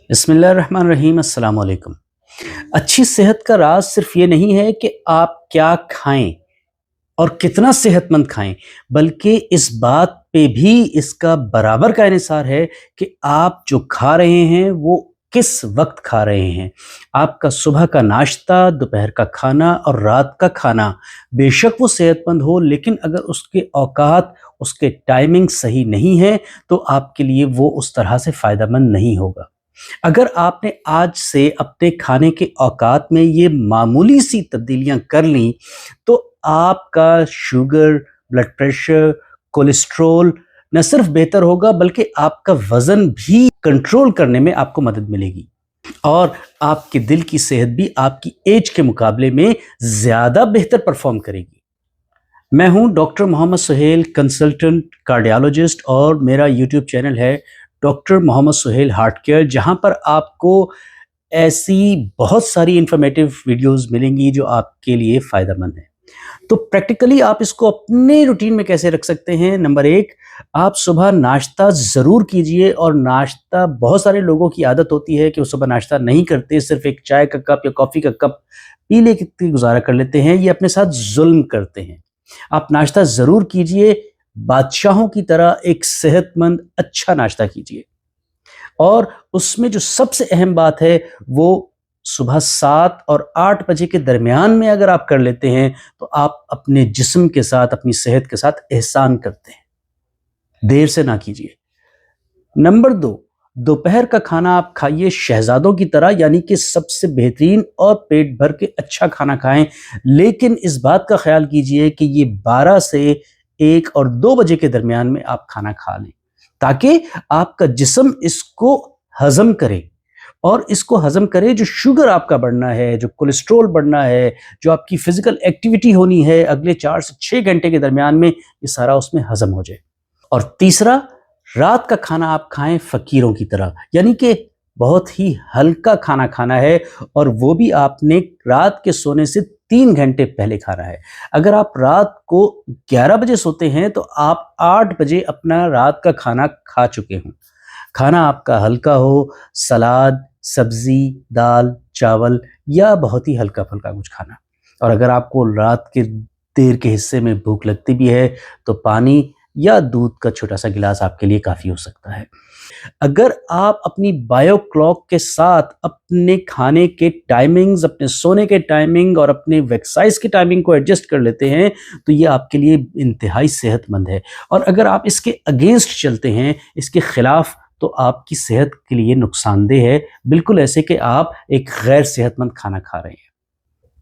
بسم اللہ الرحمن الرحیم۔ السلام علیکم۔ اچھی صحت کا راز صرف یہ نہیں ہے کہ آپ کیا کھائیں اور کتنا صحت مند کھائیں، بلکہ اس بات پہ بھی اس کا برابر کا انحصار ہے کہ آپ جو کھا رہے ہیں وہ کس وقت کھا رہے ہیں۔ آپ کا صبح کا ناشتہ، دوپہر کا کھانا اور رات کا کھانا بے شک وہ صحت مند ہو، لیکن اگر اس کے اوقات، اس کے ٹائمنگ صحیح نہیں ہے تو آپ کے لیے وہ اس طرح سے فائدہ مند نہیں ہوگا۔ اگر آپ نے آج سے اپنے کھانے کے اوقات میں یہ معمولی سی تبدیلیاں کر لیں تو آپ کا شوگر، بلڈ پریشر، کولیسٹرول نہ صرف بہتر ہوگا بلکہ آپ کا وزن بھی کنٹرول کرنے میں آپ کو مدد ملے گی، اور آپ کے دل کی صحت بھی آپ کی ایج کے مقابلے میں زیادہ بہتر پرفارم کرے گی۔ میں ہوں ڈاکٹر محمد سہیل، کنسلٹنٹ کارڈیالوجسٹ، اور میرا یوٹیوب چینل ہے ڈاکٹر محمد سہیل ہارٹ کیئر، جہاں پر آپ کو ایسی بہت ساری انفارمیٹیو ویڈیوز ملیں گی جو آپ کے لیے فائدہ مند ہیں۔ تو پریکٹیکلی آپ اس کو اپنے روٹین میں کیسے رکھ سکتے ہیں؟ نمبر 1، آپ صبح ناشتہ ضرور کیجئے، اور ناشتہ بہت سارے لوگوں کی عادت ہوتی ہے کہ وہ صبح ناشتہ نہیں کرتے، صرف ایک چائے کا کپ یا کافی کا کپ پی لے کے گزارا کر لیتے ہیں، یہ اپنے ساتھ ظلم کرتے ہیں۔ آپ ناشتہ ضرور کیجئے، بادشاہوں کی طرح ایک صحت مند اچھا ناشتہ کیجئے، اور اس میں جو سب سے اہم بات ہے وہ صبح 7 اور 8 بجے کے درمیان میں اگر آپ کر لیتے ہیں تو آپ اپنے جسم کے ساتھ، اپنی صحت کے ساتھ احسان کرتے ہیں، دیر سے نہ کیجئے۔ نمبر 2، دوپہر کا کھانا آپ کھائیے شہزادوں کی طرح، یعنی کہ سب سے بہترین اور پیٹ بھر کے اچھا کھانا کھائیں، لیکن اس بات کا خیال کیجئے کہ یہ 12 سے 1 اور 2 بجے کے درمیان میں آپ کھانا کھا لیں، تاکہ آپ کا جسم اس کو ہضم کرے، اور اس کو ہضم کرے جو شوگر آپ کا بڑھنا ہے، جو کولیسٹرول بڑھنا ہے، جو آپ کی فزیکل ایکٹیویٹی ہونی ہے اگلے 4 سے 6 گھنٹے کے درمیان میں، یہ سارا اس میں ہضم ہو جائے۔ اور تیسرا، رات کا کھانا آپ کھائیں فقیروں کی طرح، یعنی کہ بہت ہی ہلکا کھانا کھانا ہے، اور وہ بھی آپ نے رات کے سونے سے 3 گھنٹے پہلے کھانا ہے۔ اگر آپ رات کو 11 بجے سوتے ہیں تو آپ 8 بجے اپنا رات کا کھانا کھا چکے ہوں۔ کھانا آپ کا ہلکا ہو، سلاد، سبزی، دال، چاول، یا بہت ہی ہلکا پھلکا کچھ کھانا۔ اور اگر آپ کو رات کے دیر کے حصے میں بھوک لگتی بھی ہے تو پانی یا دودھ کا چھوٹا سا گلاس آپ کے لیے کافی ہو سکتا ہے۔ اگر آپ اپنی بایو کلاک کے ساتھ اپنے کھانے کے ٹائمنگز، اپنے سونے کے ٹائمنگ اور اپنے ایکسرسائز کی ٹائمنگ کو ایڈجسٹ کر لیتے ہیں تو یہ آپ کے لیے انتہائی صحت مند ہے، اور اگر آپ اس کے اگینسٹ چلتے ہیں، اس کے خلاف، تو آپ کی صحت کے لیے نقصان دہ ہے، بالکل ایسے کہ آپ ایک غیر صحت مند کھانا کھا رہے ہیں۔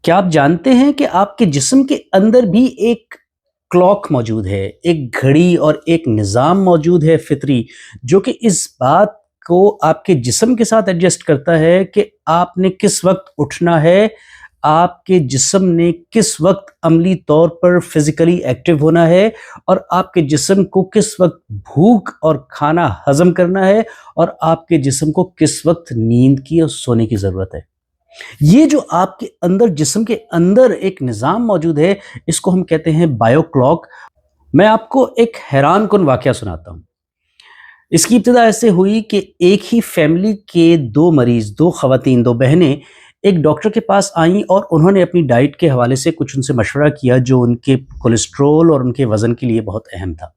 کیا آپ جانتے ہیں کہ آپ کے جسم کے اندر بھی ایک کلاک موجود ہے، ایک گھڑی اور ایک نظام موجود ہے فطری، جو کہ اس بات کو آپ کے جسم کے ساتھ ایڈجسٹ کرتا ہے کہ آپ نے کس وقت اٹھنا ہے، آپ کے جسم نے کس وقت عملی طور پر فزیکلی ایکٹیو ہونا ہے، اور آپ کے جسم کو کس وقت بھوک اور کھانا ہضم کرنا ہے، اور آپ کے جسم کو کس وقت نیند کی اور سونے کی ضرورت ہے۔ یہ جو آپ کے اندر، جسم کے اندر ایک نظام موجود ہے، اس کو ہم کہتے ہیں بایو کلاک۔ میں آپ کو ایک حیران کن واقعہ سناتا ہوں۔ اس کی ابتدا ایسے ہوئی کہ ایک ہی فیملی کے 2 مریض، 2 خواتین، 2 بہنیں ایک ڈاکٹر کے پاس آئیں، اور انہوں نے اپنی ڈائٹ کے حوالے سے کچھ ان سے مشورہ کیا جو ان کے کولیسٹرول اور ان کے وزن کے لیے بہت اہم تھا،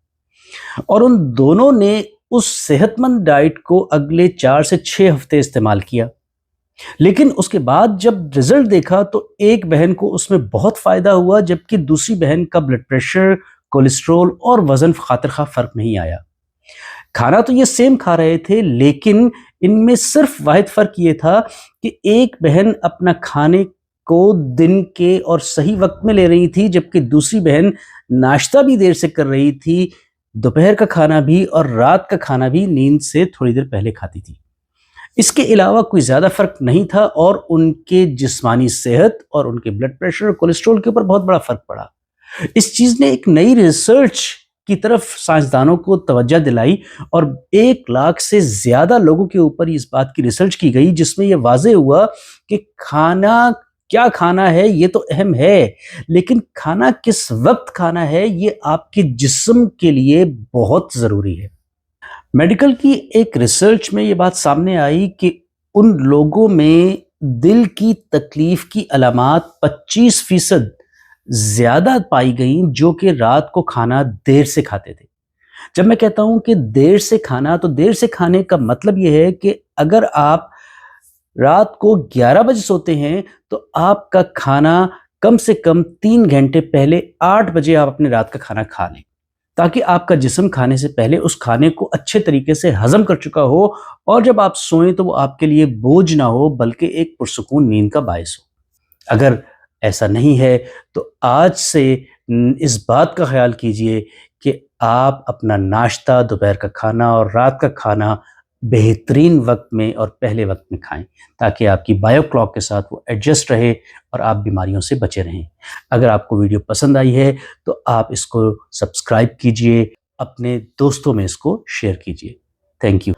اور ان دونوں نے اس صحت مند ڈائٹ کو اگلے 4 سے 6 ہفتے استعمال کیا، لیکن اس کے بعد جب رزلٹ دیکھا تو ایک بہن کو اس میں بہت فائدہ ہوا، جبکہ دوسری بہن کا بلڈ پریشر، کولیسٹرول اور وزن خاطر خواہ فرق نہیں آیا۔ کھانا تو یہ سیم کھا رہے تھے، لیکن ان میں صرف واحد فرق یہ تھا کہ ایک بہن اپنا کھانے کو دن کے اور صحیح وقت میں لے رہی تھی، جبکہ دوسری بہن ناشتہ بھی دیر سے کر رہی تھی، دوپہر کا کھانا بھی اور رات کا کھانا بھی نیند سے تھوڑی دیر پہلے کھاتی تھی۔ اس کے علاوہ کوئی زیادہ فرق نہیں تھا، اور ان کے جسمانی صحت اور ان کے بلڈ پریشر اور کولیسٹرول کے اوپر بہت بڑا فرق پڑا۔ اس چیز نے ایک نئی ریسرچ کی طرف سائنسدانوں کو توجہ دلائی، اور 1 لاکھ سے زیادہ لوگوں کے اوپر اس بات کی ریسرچ کی گئی جس میں یہ واضح ہوا کہ کھانا کیا کھانا ہے یہ تو اہم ہے، لیکن کھانا کس وقت کھانا ہے یہ آپ کے جسم کے لیے بہت ضروری ہے۔ میڈیکل کی ایک ریسرچ میں یہ بات سامنے آئی کہ ان لوگوں میں دل کی تکلیف کی علامات 25% زیادہ پائی گئیں جو کہ رات کو کھانا دیر سے کھاتے تھے۔ جب میں کہتا ہوں کہ دیر سے کھانا، تو دیر سے کھانے کا مطلب یہ ہے کہ اگر آپ رات کو 11 بجے سوتے ہیں تو آپ کا کھانا کم سے کم 3 گھنٹے پہلے 8 بجے آپ اپنے رات کا کھانا کھا لیں، تاکہ آپ کا جسم کھانے سے پہلے اس کھانے کو اچھے طریقے سے ہضم کر چکا ہو، اور جب آپ سوئیں تو وہ آپ کے لیے بوجھ نہ ہو بلکہ ایک پرسکون نیند کا باعث ہو۔ اگر ایسا نہیں ہے تو آج سے اس بات کا خیال کیجئے کہ آپ اپنا ناشتہ، دوپہر کا کھانا اور رات کا کھانا بہترین وقت میں اور پہلے وقت میں کھائیں، تاکہ آپ کی بائیو کلاک کے ساتھ وہ ایڈجسٹ رہے اور آپ بیماریوں سے بچے رہیں۔ اگر آپ کو ویڈیو پسند آئی ہے تو آپ اس کو سبسکرائب کیجئے، اپنے دوستوں میں اس کو شیئر کیجئے۔ Thank you.